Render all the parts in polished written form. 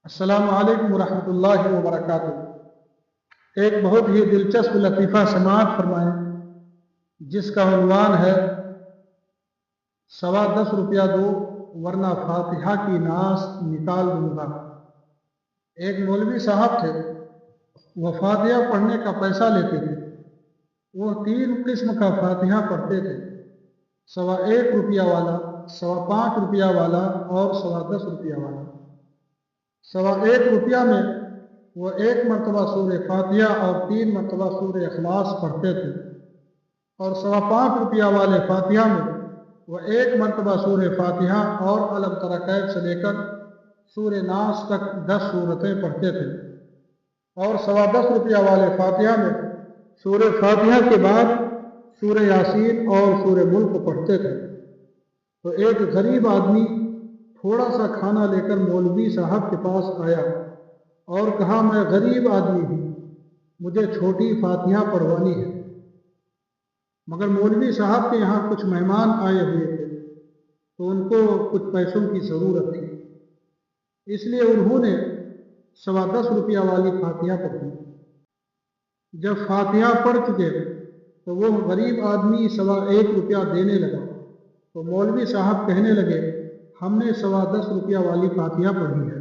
السلام علیکم ورحمۃ اللہ وبرکاتہ۔ ایک بہت ہی دلچسپ لطیفہ سماعت فرمائیں جس کا عنوان ہے 10.25 روپیہ دو ورنہ فاتحہ کی ناس نکال دوں گا۔ ایک مولوی صاحب تھے، وہ فاتحہ پڑھنے کا پیسہ لیتے تھے۔ وہ 3 قسم کا فاتحہ پڑھتے تھے: 1.25 روپیہ والا، 5.25 روپیہ والا اور 10.25 روپیہ والا۔ 1.25 روپیہ میں وہ 1 مرتبہ سورہ فاتحہ اور 3 مرتبہ سورہ اخلاص پڑھتے تھے، اور 5.25 روپیہ والے فاتحہ میں وہ 1 مرتبہ سورہ فاتحہ اور الم تر کیف سے لے کر سورہ ناس تک 10 سورتیں پڑھتے تھے، اور 10.25 روپیہ والے فاتحہ میں سورہ فاتحہ کے بعد سورہ یاسین اور سورہ ملک پڑھتے تھے۔ تو ایک غریب آدمی تھوڑا سا کھانا لے کر مولوی صاحب کے پاس آیا اور کہا، میں غریب آدمی ہوں، مجھے چھوٹی فاتحہ پڑھوانی ہے۔ مگر مولوی صاحب کے یہاں کچھ مہمان آئے ہوئے تھے، تو ان کو کچھ پیسوں کی ضرورت تھی، اس لیے انہوں نے 10.25 روپیہ والی فاتحہ پڑھی۔ جب فاتحہ پڑھ چکے تو وہ غریب آدمی 1.25 روپیہ دینے لگا، تو مولوی صاحب کہنے لگے، ہم نے 10.25 روپیہ والی فاتحہ پڑھی ہے۔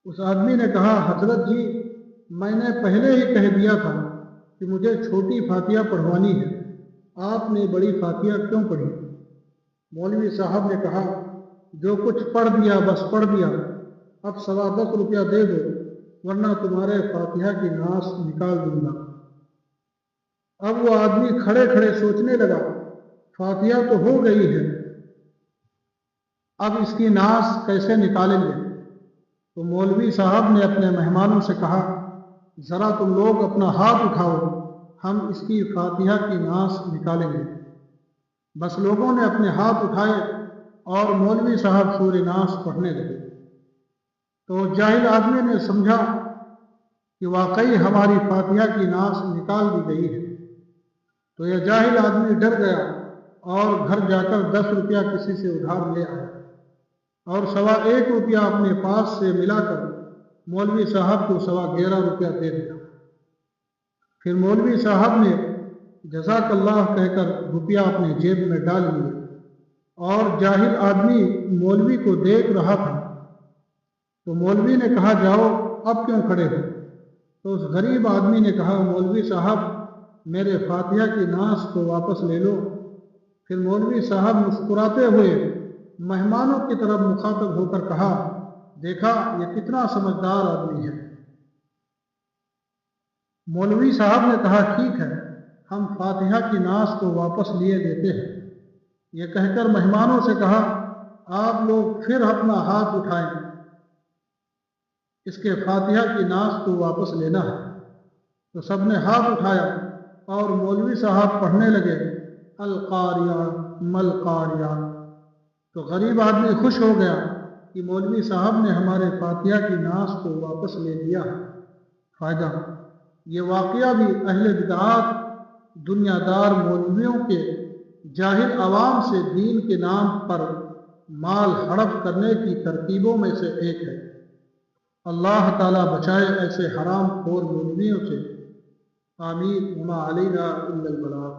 اس آدمی نے کہا، حضرت جی، میں نے پہلے ہی کہہ دیا تھا کہ مجھے چھوٹی فاتحہ پڑھوانی ہے، آپ نے بڑی فاتحہ کیوں پڑھی؟ مولوی صاحب نے کہا، جو کچھ پڑھ دیا بس پڑھ دیا، اب 10.25 روپیہ دے دو ورنہ تمہارے فاتحہ کی ناس نکال دوں گا۔ اب وہ آدمی کھڑے کھڑے سوچنے لگا، فاتحہ تو ہو گئی ہے، اب اس کی ناس کیسے نکالیں گے؟ تو مولوی صاحب نے اپنے مہمانوں سے کہا، ذرا تم لوگ اپنا ہاتھ اٹھاؤ، ہم اس کی فاتحہ کی ناس نکالیں گے۔ بس لوگوں نے اپنے ہاتھ اٹھائے اور مولوی صاحب سورہ ناس پڑھنے لگے۔ تو جاہل آدمی نے سمجھا کہ واقعی ہماری فاتحہ کی ناس نکال دی گئی ہے، تو یہ جاہل آدمی ڈر گیا اور گھر جا کر 10 روپیہ کسی سے ادھار لے آیا اور 1.25 روپیہ اپنے پاس سے ملا کر مولوی صاحب کو 11.25 روپیہ دے دیا۔ پھر مولوی صاحب نے جزاک اللہ کہہ کر روپیہ اپنے جیب میں ڈال لیا، اور جاہل آدمی مولوی کو دیکھ رہا تھا۔ تو مولوی نے کہا، جاؤ، اب کیوں کھڑے ہو؟ تو اس غریب آدمی نے کہا، مولوی صاحب، میرے فاتحہ کی ناس کو واپس لے لو۔ پھر مولوی صاحب مسکراتے ہوئے مہمانوں کی طرف مخاطب ہو کر کہا، دیکھا یہ کتنا سمجھدار آدمی ہے۔ مولوی صاحب نے کہا، ٹھیک ہے، ہم فاتحہ کی ناس کو واپس لیے دیتے ہیں۔ یہ کہہ کر مہمانوں سے کہا، آپ لوگ پھر اپنا ہاتھ اٹھائیں، اس کے فاتحہ کی ناس کو واپس لینا ہے۔ تو سب نے ہاتھ اٹھایا اور مولوی صاحب پڑھنے لگے، القاریہ ملقاریہ۔ تو غریب آدمی خوش ہو گیا کہ مولوی صاحب نے ہمارے فاتحہ کی ناس کو واپس لے لیا ہے۔ فائدہ یہ واقعہ بھی اہل بدعات دنیا دار مولویوں کے جاہل عوام سے دین کے نام پر مال ہڑپ کرنے کی ترکیبوں میں سے ایک ہے۔ اللہ تعالیٰ بچائے ایسے حرام خور مولویوں سے۔ آمین۔ وما علینا الا البلاغ۔